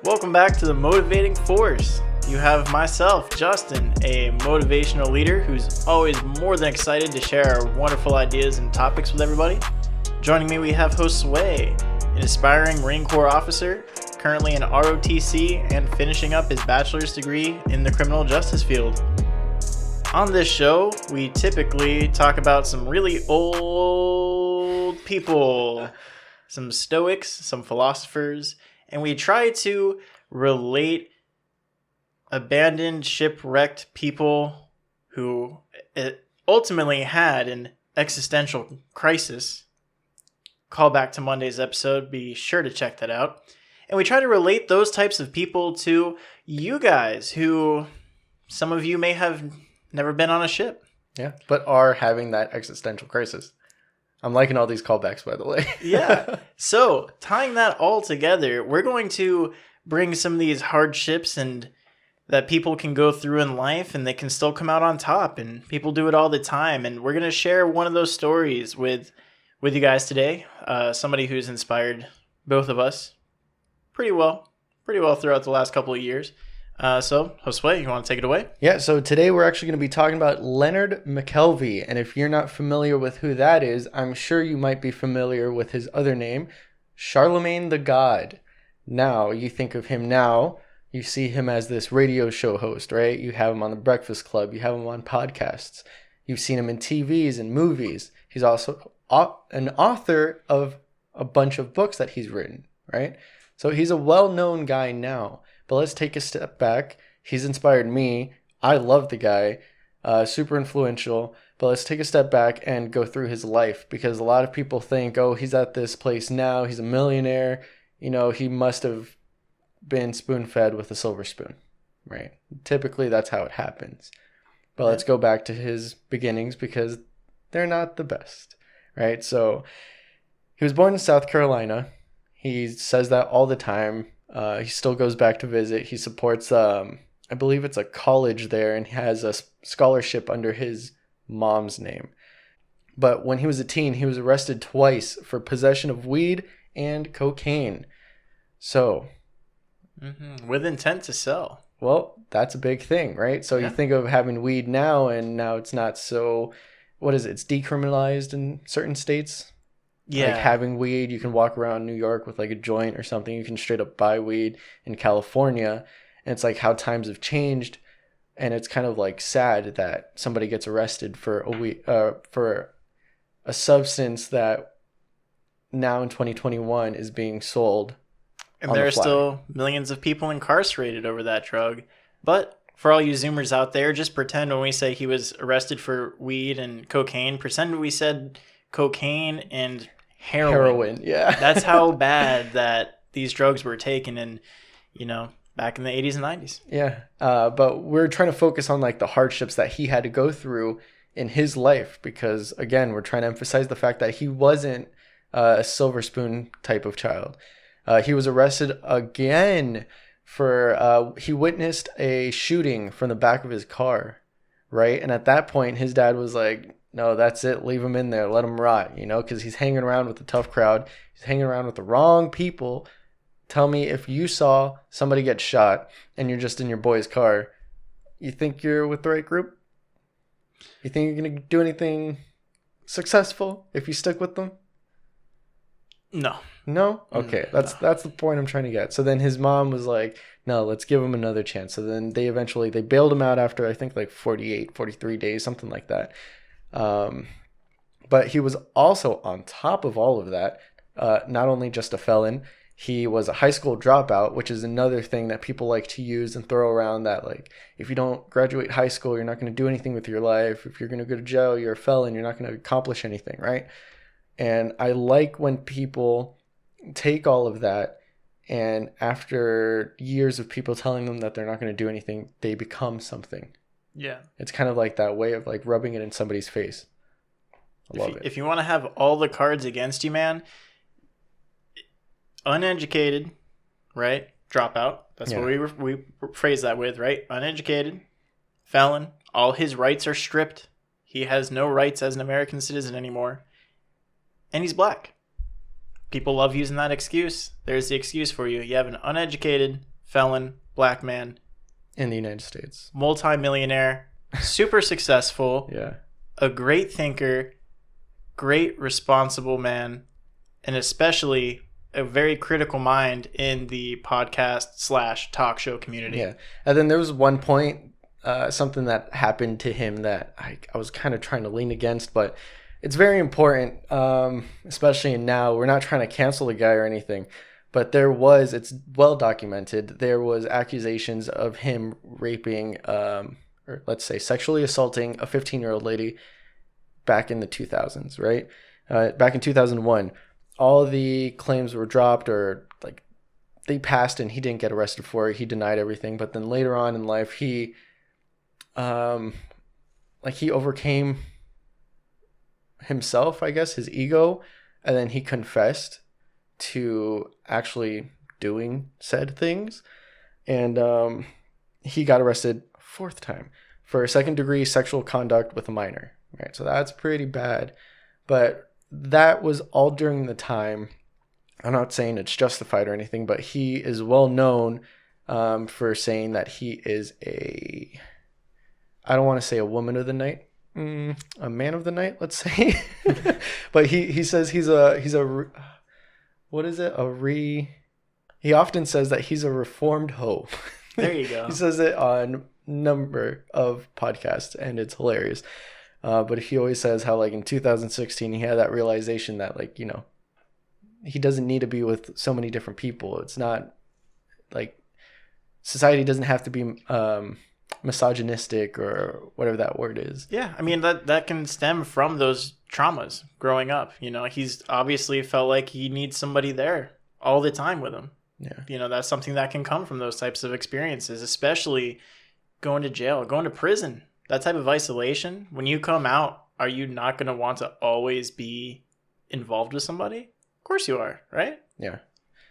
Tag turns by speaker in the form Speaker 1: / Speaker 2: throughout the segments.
Speaker 1: Welcome back to The Motivating Force. You have myself, Justin, a motivational leader who's always more than excited to share our wonderful ideas and topics with everybody. Joining me, we have Josue, an aspiring Marine Corps officer, currently in ROTC and finishing up his bachelor's degree in the criminal justice field. On this show, we typically talk about some really old people, some stoics, some philosophers, and we try to relate abandoned, shipwrecked people who ultimately had an existential crisis. Call back to Monday's episode, be sure to check that out. And we try to relate those types of people to you guys who some of you may have never been on a ship.
Speaker 2: Yeah, but are having that existential crisis. I'm liking all these callbacks, by the way.
Speaker 1: Yeah. So, tying that all together, we're going to bring some of these hardships and that people can go through in life and they can still come out on top, and people do it all the time. And we're going to share one of those stories with you guys today. Somebody who's inspired both of us pretty well throughout the last couple of years. So, Josue, you want to take it away?
Speaker 2: Yeah, so today we're actually going to be talking about Lenard McKelvey. And if you're not familiar with who that is, I'm sure you might be familiar with his other name, Charlemagne the God. Now, you think of him now, you see him as this radio show host, right? You have him on The Breakfast Club. You have him on podcasts. You've seen him in TVs and movies. He's also an author of a bunch of books that he's written, right? So he's a well-known guy now. But let's take a step back. He's inspired me. I love the guy. Super influential. But let's take a step back and go through his life. Because a lot of people think, oh, he's at this place now. He's a millionaire. You know, he must have been spoon-fed with a silver spoon, right? Typically, that's how it happens. But let's go back to his beginnings because they're not the best, right? So he was born in South Carolina. He says that all the time. He still goes back to visit. He supports, I believe it's a college there, and he has a scholarship under his mom's name. But when he was a teen, he was arrested twice for possession of weed and cocaine. So,
Speaker 1: with intent to sell.
Speaker 2: Well, that's a big thing, right? So You think of having weed now, and now it's not so, what is it? It's decriminalized in certain states. Yeah. Like having weed, you can walk around New York with like a joint or something. You can straight up buy weed in California. And it's like how times have changed. And it's kind of like sad that somebody gets arrested for a substance that now in 2021 is being sold.
Speaker 1: And there are still millions of people incarcerated over that drug. But for all you Zoomers out there, just pretend when we say he was arrested for weed and cocaine, pretend we said cocaine and heroin.
Speaker 2: Yeah.
Speaker 1: That's how bad that these drugs were taken in, back in the 80s and 90s.
Speaker 2: Yeah. But we're trying to focus on like the hardships that he had to go through in his life because, again, we're trying to emphasize the fact that he wasn't a silver spoon type of child. He was arrested again for he witnessed a shooting from the back of his car, right? And at that point, his dad was like, no, that's it. Leave him in there. Let him rot, because he's hanging around with the tough crowd. He's hanging around with the wrong people. Tell me if you saw somebody get shot and you're just in your boy's car, you think you're with the right group? You think you're going to do anything successful if you stick with them?
Speaker 1: No.
Speaker 2: No? Okay. That's the point I'm trying to get. So then his mom was like, no, let's give him another chance. So then they bailed him out after, I think, like 43 days, something like that. But he was also, on top of all of that, not only just a felon, he was a high school dropout, which is another thing that people like to use and throw around that, like, if you don't graduate high school, you're not going to do anything with your life. If you're going to go to jail, you're a felon, you're not going to accomplish anything, right? And I like when people take all of that and after years of people telling them that they're not going to do anything, they become something.
Speaker 1: Yeah.
Speaker 2: It's kind of like that way of like rubbing it in somebody's face. I love it.
Speaker 1: If you want to have all the cards against you, man, uneducated, right? Dropout. That's what we phrase that with, right? Uneducated, felon, all his rights are stripped. He has no rights as an American citizen anymore. And he's black. People love using that excuse. There's the excuse for you. You have an uneducated felon, black man,
Speaker 2: in the United States.
Speaker 1: multi-millionaire, super successful,
Speaker 2: Yeah.
Speaker 1: a great thinker, great responsible man, and especially a very critical mind in the podcast / talk show community.
Speaker 2: Yeah. And then there was one point, something that happened to him that I was kind of trying to lean against, but it's very important, especially now. We're not trying to cancel the guy or anything, but it's well documented. There was accusations of him raping, or let's say sexually assaulting a 15-year-old lady back in the 2000s, right? Back in 2001, all the claims were dropped, or like they passed and he didn't get arrested for it. He denied everything. But then later on in life, he overcame himself, I guess, his ego, and then he confessed to actually doing said things, and he got arrested 4th time for second-degree sexual conduct with a minor. Right, so that's pretty bad, but that was all during the time. I'm not saying it's justified or anything, but he is well known for saying that he is I don't want to say a woman of the night, a man of the night, let's say. But he says he's a what is it? He often says that he's a reformed hoe.
Speaker 1: There you go.
Speaker 2: He says it on number of podcasts, and it's hilarious. But he always says how, like, in 2016 he had that realization that, like, he doesn't need to be with so many different people. It's not like society doesn't have to be misogynistic or whatever that word is.
Speaker 1: Yeah, I mean, that can stem from those traumas growing up. He's obviously felt like he needs somebody there all the time with him.
Speaker 2: Yeah.
Speaker 1: That's something that can come from those types of experiences, especially going to jail, going to prison, that type of isolation. When you come out, are you not going to want to always be involved with somebody? Of course you are, right?
Speaker 2: Yeah.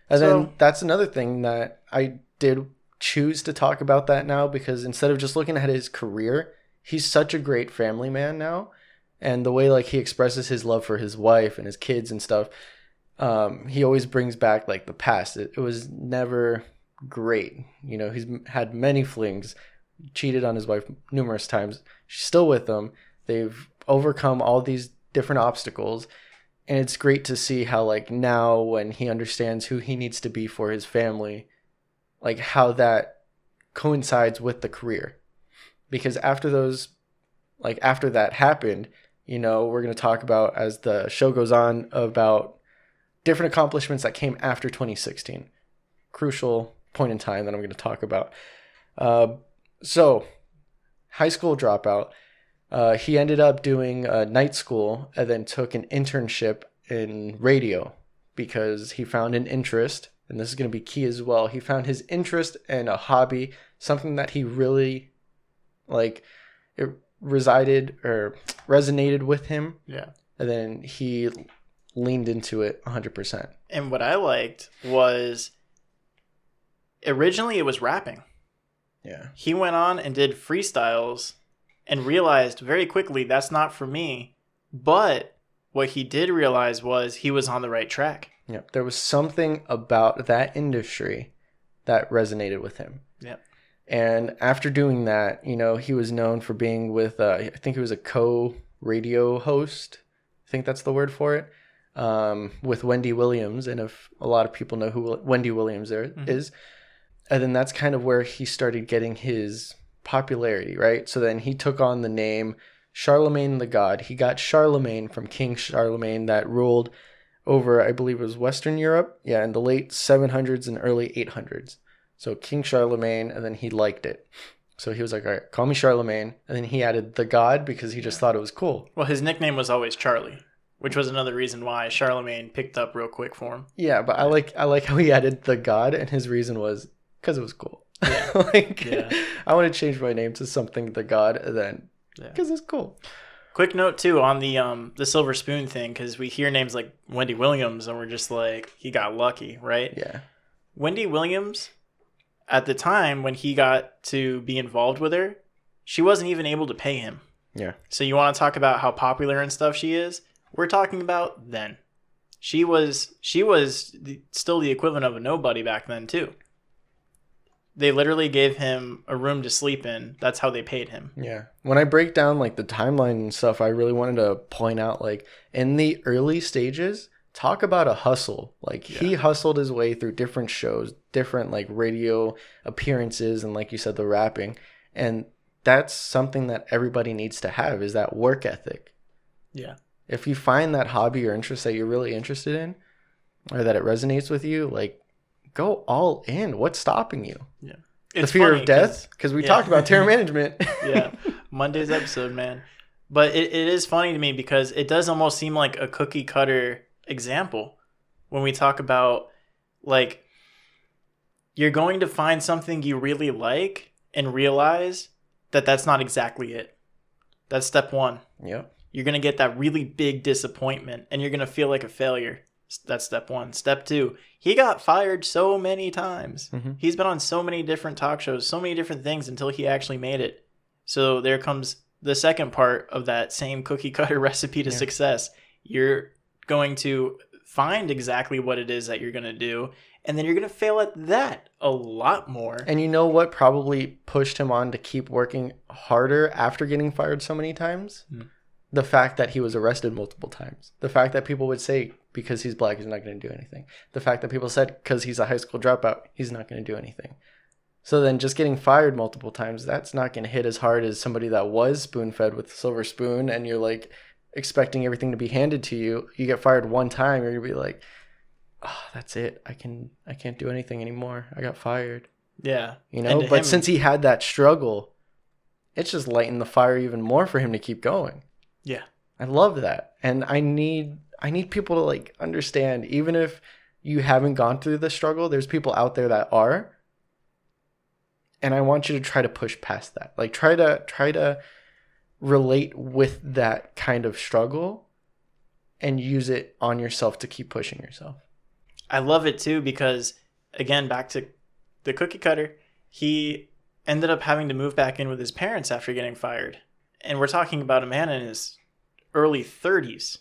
Speaker 2: And then that's another thing that I did choose to talk about that now, because instead of just looking at his career, he's such a great family man now. And the way, like, he expresses his love for his wife and his kids and stuff, he always brings back, like, the past. It was never great. He's had many flings, cheated on his wife numerous times. She's still with him. They've overcome all these different obstacles. And it's great to see how, like, now when he understands who he needs to be for his family, like, how that coincides with the career. Because after that happened, we're going to talk about, as the show goes on, about different accomplishments that came after 2016. Crucial point in time that I'm going to talk about. So, high school dropout. He ended up doing night school and then took an internship in radio because he found an interest, and this is going to be key as well. He found his interest and a hobby, something that he really, like, it resonated with him.
Speaker 1: Yeah.
Speaker 2: And then he leaned into it 100%.
Speaker 1: And what I liked was, originally it was rapping.
Speaker 2: Yeah.
Speaker 1: He went on and did freestyles and realized very quickly that's not for me. But what he did realize was he was on the right track.
Speaker 2: Yeah. There was something about that industry that resonated with him.
Speaker 1: Yep.
Speaker 2: And after doing that, he was known for being with, I think he was a co-radio host. I think that's the word for it. With Wendy Williams. And if a lot of people know who Wendy Williams is. And then that's kind of where he started getting his popularity, right? So then he took on the name Charlemagne the God. He got Charlemagne from King Charlemagne that ruled over, I believe it was Western Europe. Yeah, in the late 700s and early 800s. So King Charlemagne, and then he liked it. So he was like, all right, call me Charlemagne. And then he added the God because he just thought it was cool.
Speaker 1: Well, his nickname was always Charlie, which was another reason why Charlemagne picked up real quick for him.
Speaker 2: Yeah, but I like how he added the God, and his reason was because it was cool.
Speaker 1: Yeah.
Speaker 2: I want to change my name to something the God, and then because it's cool.
Speaker 1: Quick note too on the silver spoon thing, because we hear names like Wendy Williams and we're just like, he got lucky, right?
Speaker 2: Yeah.
Speaker 1: Wendy Williams, at the time when he got to be involved with her, she wasn't even able to pay him.
Speaker 2: Yeah.
Speaker 1: So you want to talk about how popular and stuff she is? We're talking about then. She was still the equivalent of a nobody back then too. They literally gave him a room to sleep in. That's how they paid him.
Speaker 2: Yeah. When I break down like the timeline and stuff, I really wanted to point out like in the early stages, talk about a hustle. Like he hustled his way through different shows, different like radio appearances, and like you said, the rapping. And that's something that everybody needs to have, is that work ethic.
Speaker 1: Yeah.
Speaker 2: If you find that hobby or interest that you're really interested in, or that it resonates with you, like go all in. What's stopping you?
Speaker 1: Yeah.
Speaker 2: The fear of death? Because we talked about terror management.
Speaker 1: Yeah. Monday's episode, man. But it is funny to me because it does almost seem like a cookie cutter example when we talk about, like, you're going to find something you really like and realize that that's not exactly it. That's step one.
Speaker 2: Yep.
Speaker 1: You're going to get that really big disappointment and you're going to feel like a failure. That's step one. Step two, he got fired so many times. Mm-hmm. He's been on so many different talk shows, so many different things until he actually made it. So there comes the second part of that same cookie cutter recipe to success. You're going to find exactly what it is that you're going to do, and then you're going to fail at that a lot more.
Speaker 2: And you know what probably pushed him on to keep working harder after getting fired so many times? The fact that he was arrested multiple times. The fact that people would say, because he's black, he's not going to do anything. The fact that people said, because he's a high school dropout, he's not going to do anything. So then just getting fired multiple times, that's not going to hit as hard as somebody that was spoon-fed with a silver spoon, and you're like expecting everything to be handed to you. You get fired one time, you're going to be like, oh, that's it. I can't do anything anymore. I got fired.
Speaker 1: Yeah.
Speaker 2: You know, but since he had that struggle, it's just lightened the fire even more for him to keep going.
Speaker 1: Yeah.
Speaker 2: I love that. And I need people to like understand, even if you haven't gone through the struggle, there's people out there that are. And I want you to try to push past that. Like try to relate with that kind of struggle and use it on yourself to keep pushing yourself.
Speaker 1: I love it too because, again, back to the cookie cutter, he ended up having to move back in with his parents after getting fired. And we're talking about a man in his early 30s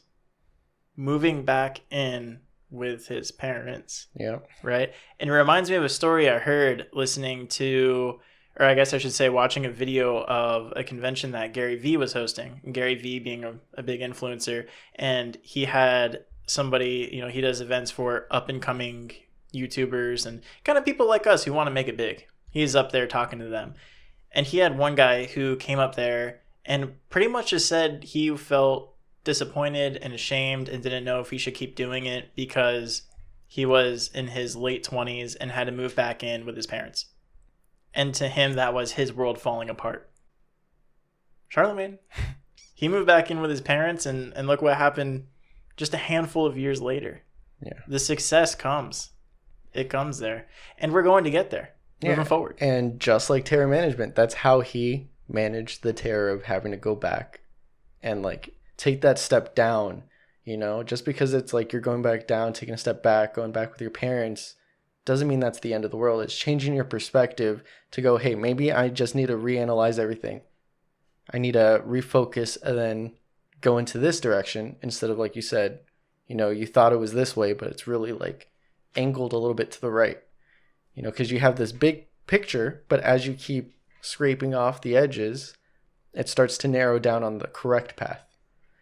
Speaker 1: moving back in with his parents.
Speaker 2: Yeah.
Speaker 1: Right? And it reminds me of a story I heard listening to, or I guess I should say watching a video of a convention that Gary Vee was hosting. Gary Vee being a big influencer. And he had somebody, you know, he does events for up and coming YouTubers and kind of people like us who want to make it big. He's up there talking to them. And he had one guy who came up there and pretty much just said he felt disappointed and ashamed and didn't know if he should keep doing it because he was in his late 20s and had to move back in with his parents. And to him, that was his world falling apart. Charlemagne, he moved back in with his parents and look what happened just a handful of years later.
Speaker 2: Yeah.
Speaker 1: The success comes. It comes there. And we're going to get there moving forward.
Speaker 2: And just like terror management, that's how he managed the terror of having to go back and like take that step down, you know, just because it's like you're going back down, taking a step back, going back with your parents, doesn't mean that's the end of the world. It's changing your perspective to go, hey, maybe I just need to reanalyze everything. I need to refocus and then go into this direction instead of, like you said, you know, you thought it was this way, but it's really like angled a little bit to the right, you know, because you have this big picture, but as you keep scraping off the edges, it starts to narrow down on the correct path.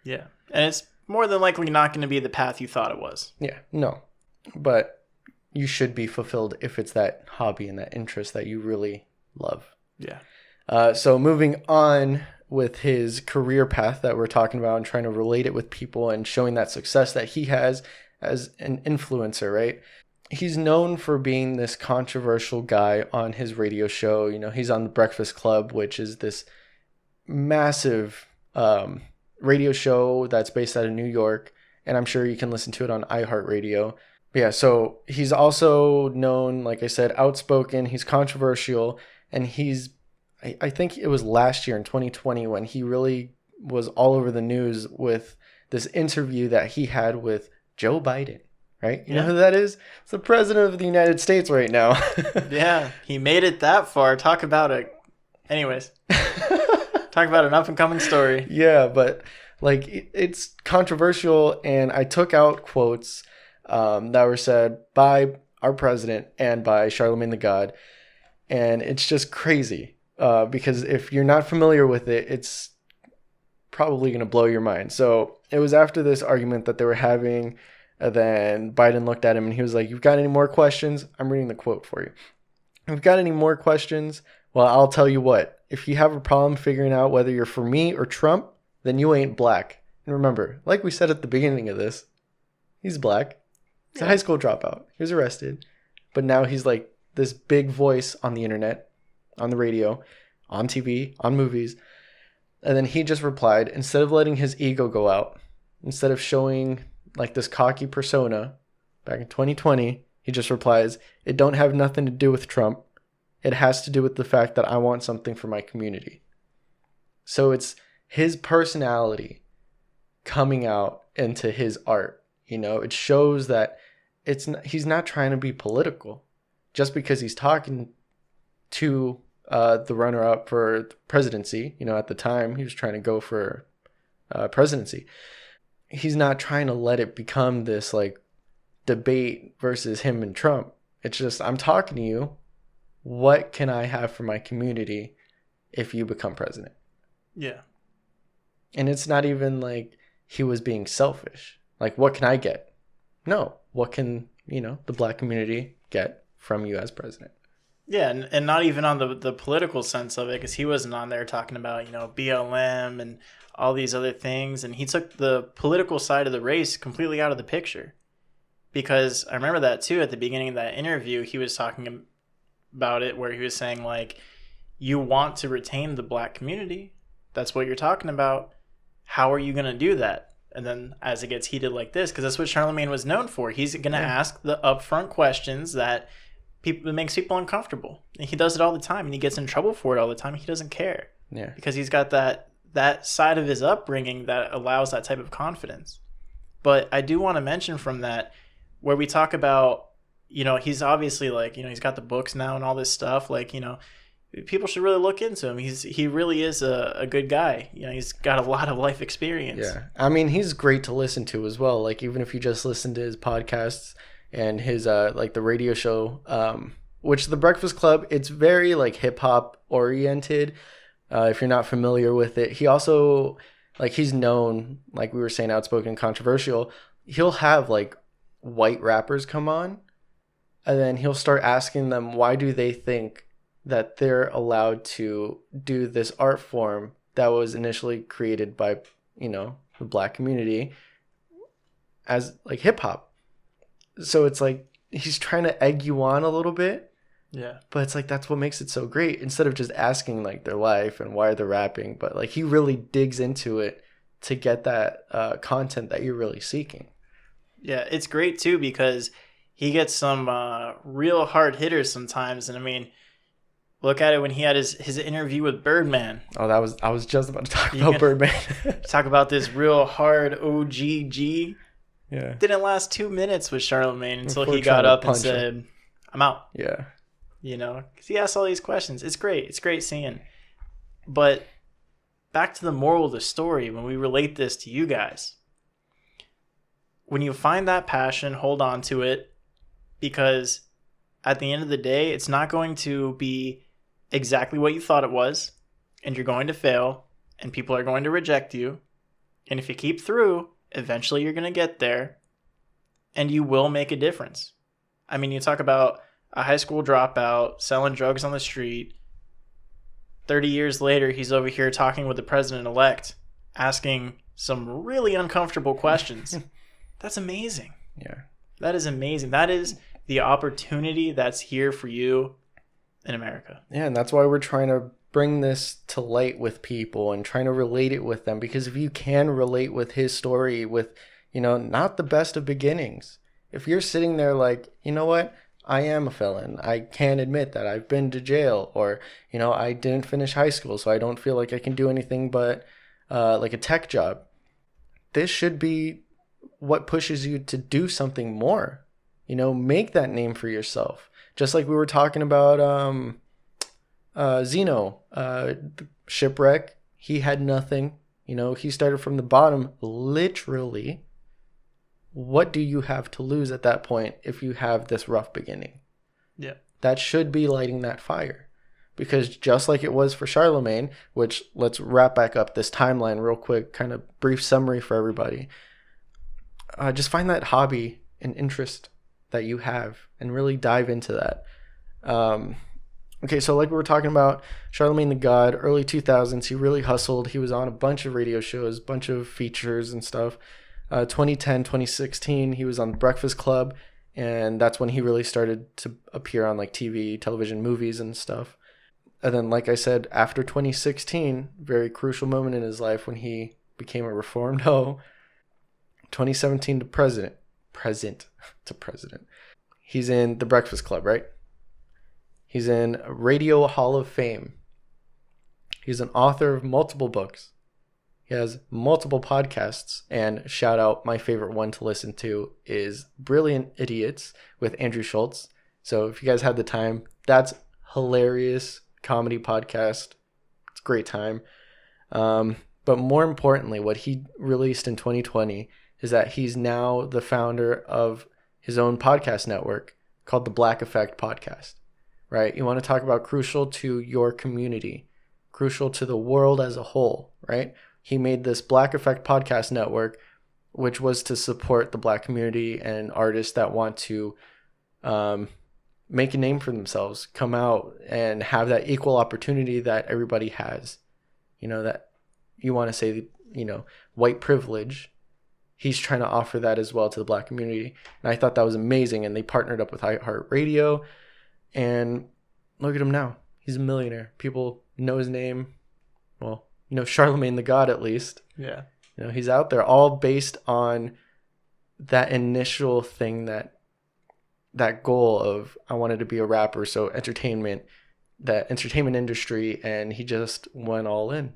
Speaker 1: Yeah. And it's more than likely not going to be the path you thought it was.
Speaker 2: Yeah, no. But you should be fulfilled if it's that hobby and that interest that you really love.
Speaker 1: Yeah.
Speaker 2: So moving on with his career path that we're talking about and trying to relate it with people and showing that success that he has as an influencer, right? He's known for being this controversial guy on his radio show. You know, he's on the Breakfast Club, which is this massive radio show that's based out of New York. And I'm sure you can listen to it on iHeartRadio. Yeah, so he's also known, like I said, outspoken. He's controversial. And I think it was last year in 2020 when he really was all over the news with this interview that he had with Joe Biden. Right? You know who that is? It's the president of the United States right now.
Speaker 1: Yeah, he made it that far. Talk about it. Anyways, talk about an up-and-coming story.
Speaker 2: Yeah, but like it's controversial, and I took out quotes that were said by our president and by Charlemagne the God. And it's just crazy because if you're not familiar with it, it's probably going to blow your mind. So it was after this argument that they were having, and then Biden looked at him and he was like, "You've got any more questions?" I'm reading the quote for you. "You've got any more questions? Well, I'll tell you what. If you have a problem figuring out whether you're for me or Trump, then you ain't black." And remember, like we said at the beginning of this, he's black. He's a high school dropout. He was arrested. But now he's like this big voice on the internet, on the radio, on TV, on movies. And then he just replied, instead of letting his ego go out, instead of showing like this cocky persona back in 2020, he just replies, "It don't have nothing to do with Trump. It has to do with the fact that I want something for my community." So it's his personality coming out into his art. You know, it shows that he's not trying to be political. Just because he's talking to the runner-up for the presidency, you know, at the time he was trying to go for presidency. He's not trying to let it become this like debate versus him and Trump. It's just, I'm talking to you. What can I have for my community if you become president?
Speaker 1: Yeah.
Speaker 2: And it's not even like he was being selfish. Like, what can I get? No. What can, you know, the black community get from you as president?
Speaker 1: Yeah, and not even on the political sense of it, because he wasn't on there talking about, you know, BLM and all these other things. And he took the political side of the race completely out of the picture. Because I remember that, too, at the beginning of that interview, he was talking about it where he was saying, like, you want to retain the black community. That's what you're talking about. How are you going to do that? And then as it gets heated like this, because that's what Charlemagne was known for. He's going to ask the upfront questions that makes people uncomfortable. And he does it all the time, and he gets in trouble for it all the time. He doesn't care.
Speaker 2: Yeah.
Speaker 1: Because he's got that side of his upbringing that allows that type of confidence. But I do want to mention from that, where we talk about, you know, he's obviously like, you know, he's got the books now and all this stuff. Like, you know, people should really look into him. He really is a good guy. You know, he's got a lot of life experience.
Speaker 2: Yeah. I mean, he's great to listen to as well. Like, even if you just listen to his podcasts and his like the radio show, which The Breakfast Club, it's very like hip hop oriented. If you're not familiar with it, he also, like, he's known, like we were saying, outspoken and controversial. He'll have like white rappers come on, and then he'll start asking them, why do they think that they're allowed to do this art form that was initially created by, you know, the black community as like hip hop. So it's like he's trying to egg you on a little bit.
Speaker 1: Yeah.
Speaker 2: But it's like, that's what makes it so great. Instead of just asking like their life and why they're rapping, but like he really digs into it to get that content that you're really seeking.
Speaker 1: Yeah, it's great too, because he gets some real hard hitters sometimes. And I mean, look at it when he had his interview with Birdman.
Speaker 2: Oh, I was just about to talk about Birdman.
Speaker 1: Talk about this real hard OGG.
Speaker 2: Yeah.
Speaker 1: Didn't last 2 minutes with Charlemagne until he got up and said, "I'm out."
Speaker 2: Yeah.
Speaker 1: You know, because he asks all these questions. It's great. It's great seeing. But back to the moral of the story, when we relate this to you guys, when you find that passion, hold on to it, because at the end of the day, it's not going to be exactly what you thought it was, and you're going to fail, and people are going to reject you. And if you keep through, eventually you're going to get there, and you will make a difference. I mean, you talk about a high school dropout selling drugs on the street. 30 years later, he's over here talking with the president-elect, asking some really uncomfortable questions. That's amazing.
Speaker 2: Yeah.
Speaker 1: That is amazing. That is the opportunity that's here for you in America.
Speaker 2: Yeah, and that's why we're trying to bring this to light with people and trying to relate it with them. Because if you can relate with his story with, you know, not the best of beginnings. If you're sitting there like, you know what? I am a felon. I can't admit that I've been to jail, or, you know, I didn't finish high school, so I don't feel like I can do anything but like a tech job. This should be what pushes you to do something more. You know, make that name for yourself. Just like we were talking about Zeno, the shipwreck. He had nothing. You know, he started from the bottom, literally. What do you have to lose at that point if you have this rough beginning?
Speaker 1: Yeah.
Speaker 2: That should be lighting that fire. because just like it was for Charlemagne, which let's wrap back up this timeline real quick, kind of brief summary for everybody. Just find that hobby and interest that you have and really dive into that. Okay, so like we were talking about, Charlemagne the God, early 2000s, he really hustled. He was on a bunch of radio shows, bunch of features and stuff. 2010, 2016, he was on The Breakfast Club, and that's when he really started to appear on like TV, television, movies and stuff. And then, like I said, after 2016, very crucial moment in his life when he became a reformed hoe. 2017 to present. He's in The Breakfast Club, right? He's in Radio Hall of Fame. He's an author of multiple books. He has multiple podcasts, and shout out, my favorite one to listen to is Brilliant Idiots with Andrew Schultz. So if you guys have the time, that's hilarious comedy podcast. It's a great time. But more importantly, what he released in 2020 is that he's now the founder of his own podcast network called the Black Effect Podcast, right? You want to talk about crucial to your community, crucial to the world as a whole, right? He made this Black Effect Podcast Network, which was to support the Black community and artists that want to make a name for themselves, come out and have that equal opportunity that everybody has. You know, that you want to say, you know, white privilege. He's trying to offer that as well to the Black community. And I thought that was amazing. And they partnered up with iHeartRadio. And look at him now. He's a millionaire. People know his name. Well, you know, Charlemagne the God, at least.
Speaker 1: Yeah.
Speaker 2: You know, he's out there, all based on that initial thing, that goal of, I wanted to be a rapper. So that entertainment industry, and he just went all in.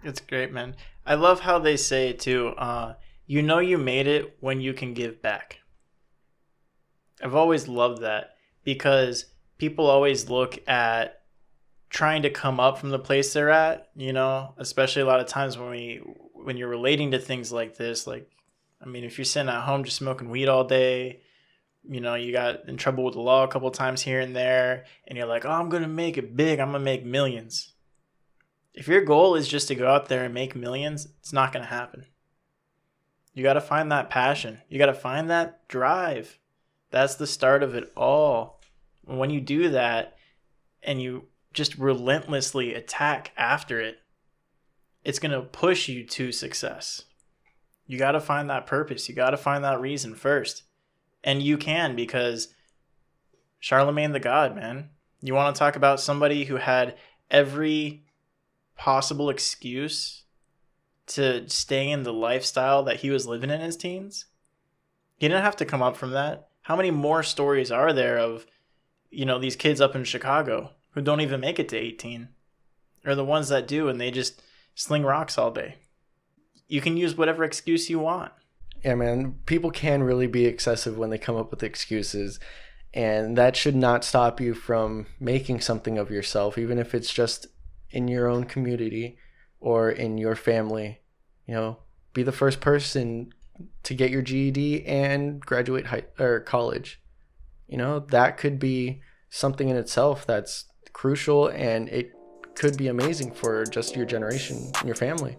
Speaker 1: It's great, man. I love how they say too, you know you made it when you can give back. I've always loved that, because people always look at trying to come up from the place they're at, you know, especially a lot of times when you're relating to things like this. Like, I mean, if you're sitting at home just smoking weed all day, you know, you got in trouble with the law a couple of times here and there, and you're like, oh, I'm going to make it big. I'm going to make millions. If your goal is just to go out there and make millions, it's not going to happen. You got to find that passion. You got to find that drive. That's the start of it all. When you do that and you just relentlessly attack after it, it's going to push you to success. You got to find that purpose. You got to find that reason first. And you can, because Charlemagne the God, man. You want to talk about somebody who had every possible excuse to stay in the lifestyle that he was living in his teens? He didn't have to come up from that. How many more stories are there of, you know, these kids up in Chicago who don't even make it to 18, or the ones that do and they just sling rocks all day? You can use whatever excuse you want.
Speaker 2: Yeah, man, people can really be excessive when they come up with excuses, and that should not stop you from making something of yourself, even if it's just in your own community or in your family. You know, be the first person to get your GED and graduate college. You know, that could be something in itself that's crucial, and it could be amazing for just your generation and your family.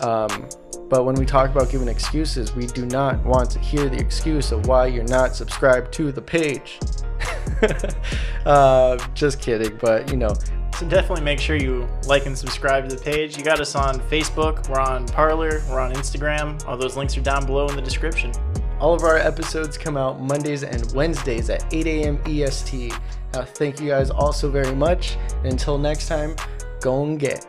Speaker 2: But when we talk about giving excuses, we do not want to hear the excuse of why you're not subscribed to the page. Just kidding, but you know.
Speaker 1: So definitely make sure you like and subscribe to the page. You got us on Facebook, we're on Parler, we're on Instagram. All those links are down below in the description.
Speaker 2: All of our episodes come out Mondays and Wednesdays at 8 a.m. EST. Thank you guys all so very much. And until next time, go and get.